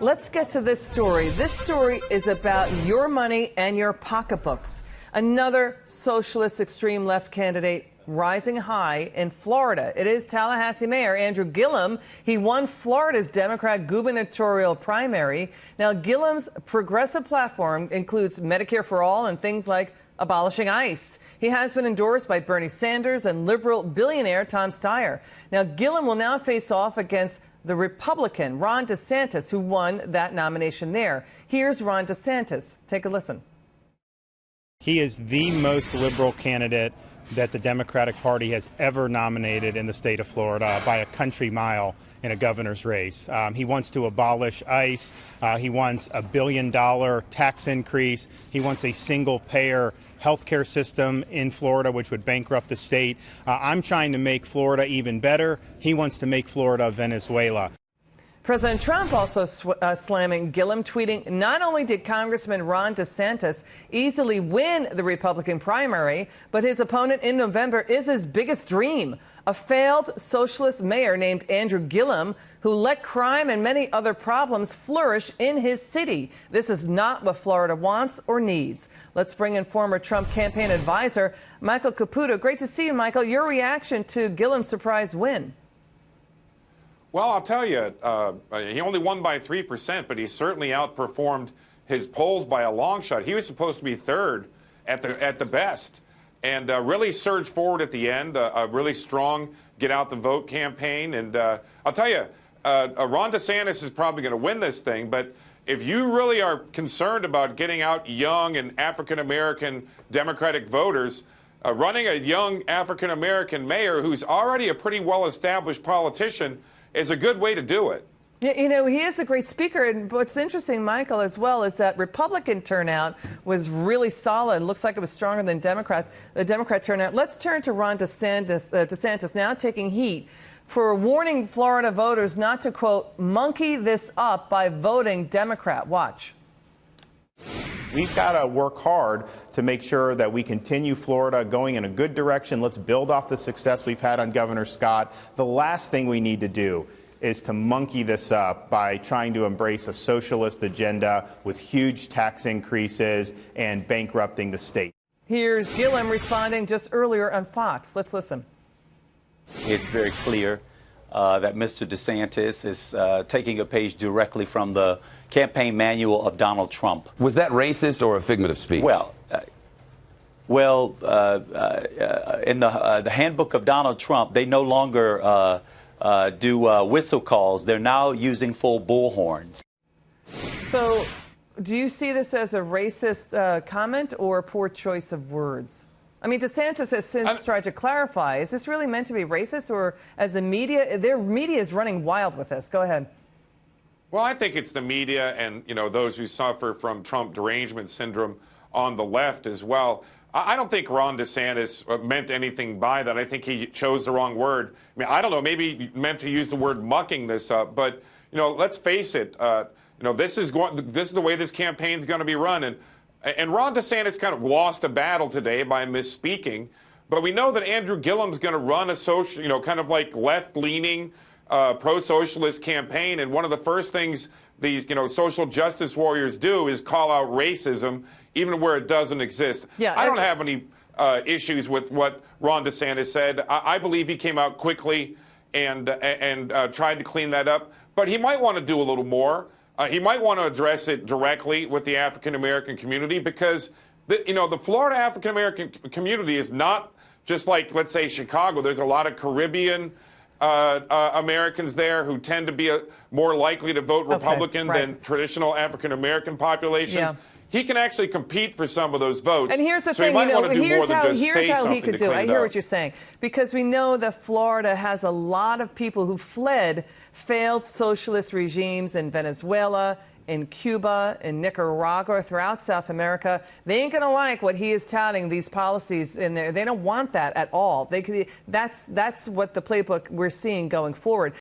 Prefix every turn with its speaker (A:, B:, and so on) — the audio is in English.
A: Let's get to this story. This story is about your money and your pocketbooks. Another socialist extreme left candidate rising high in Florida. It is Tallahassee Mayor Andrew Gillum. He won Florida's Democrat gubernatorial primary. Now, Gillum's progressive platform includes Medicare for all and things like abolishing ICE. He has been endorsed by Bernie Sanders and liberal billionaire Tom Steyer. Now, Gillum will now face off against the Republican Ron DeSantis, who won that nomination there. Here's Ron DeSantis. Take a listen.
B: He is the most liberal candidate that the Democratic Party has ever nominated in the state of Florida by a country mile in a governor's race. He wants to abolish ICE. He wants $1 billion tax increase. He wants a single-payer healthcare system in Florida, which would bankrupt the state. I'm trying to make Florida even better. He wants to make Florida Venezuela.
A: President Trump also slamming Gillum, tweeting, not only did Congressman Ron DeSantis easily win the Republican primary, but his opponent in November is his biggest dream, a failed socialist mayor named Andrew Gillum, who let crime and many other problems flourish in his city. This is not what Florida wants or needs. Let's bring in former Trump campaign advisor Michael Caputo. Great to see you, Michael. Your reaction to Gillum's surprise win?
C: Well, I'll tell you, he only won by 3%, but he certainly outperformed his polls by a long shot. He was supposed to be third at the best, and really surged forward at the end. A really strong get out the vote campaign, and I'll tell you, Ron DeSantis is probably going to win this thing. But if you really are concerned about getting out young and African American Democratic voters, running a young African American mayor who's already a pretty well established politician is a good way to do it.
A: Yeah, you know, he is a great speaker. And what's interesting, Michael, as well, is that Republican turnout was really solid. It looks like it was stronger than the Democrat turnout. Let's turn to Ron DeSantis now taking heat for warning Florida voters not to, quote, monkey this up by voting Democrat. Watch.
B: We've got to work hard to make sure that we continue Florida going in a good direction. Let's build off the success we've had on Governor Scott. The last thing we need to do is to monkey this up by trying to embrace a socialist agenda with huge tax increases and bankrupting the state.
A: Here's Gillum responding just earlier on Fox. Let's listen.
D: It's very clear that Mr. DeSantis is taking a page directly from the campaign manual of Donald Trump.
E: Was that racist or a figment of speech?
D: Well, in the handbook of Donald Trump, they no longer do whistle calls. They're now using full bullhorns.
A: So do you see this as a racist comment or a poor choice of words? I mean, DeSantis has since tried to clarify. Is this really meant to be racist, or as the media, their media is running wild with this? Go ahead.
C: Well, I think it's the media and, you know, those who suffer from Trump derangement syndrome on the left as well. I don't think Ron DeSantis meant anything by that. I think he chose the wrong word. I mean, I don't know, maybe he meant to use the word mucking this up, but, you know, let's face it, you know, this is the way this campaign is going to be run. And Ron DeSantis kind of lost a battle today by misspeaking, but we know that Andrew Gillum's going to run a social, you know, kind of like left-leaning, pro-socialist campaign, and one of the first things these, you know, social justice warriors do is call out racism, even where it doesn't exist.
A: Yeah,
C: I don't have any issues with what Ron DeSantis said. I believe he came out quickly and tried to clean that up, but he might want to do a little more. He might want to address it directly with the African-American community because, you know, the Florida African-American community is not just like, let's say, Chicago. There's a lot of Caribbean Americans there who tend to be more likely to vote Republican than traditional African-American populations. Yeah. He can actually compete for some of those votes.
A: And here's the
C: so
A: thing,
C: he might
A: you know,
C: want to do more than just say
A: how
C: something
A: he could
C: to
A: do it.
C: clean
A: I
C: it
A: hear
C: up.
A: what you're saying, because we know that Florida has a lot of people who fled failed socialist regimes in Venezuela, in Cuba, in Nicaragua, throughout South America. They ain't going to like what he is touting, these policies in there. They don't want that at all. That's what the playbook we're seeing going forward.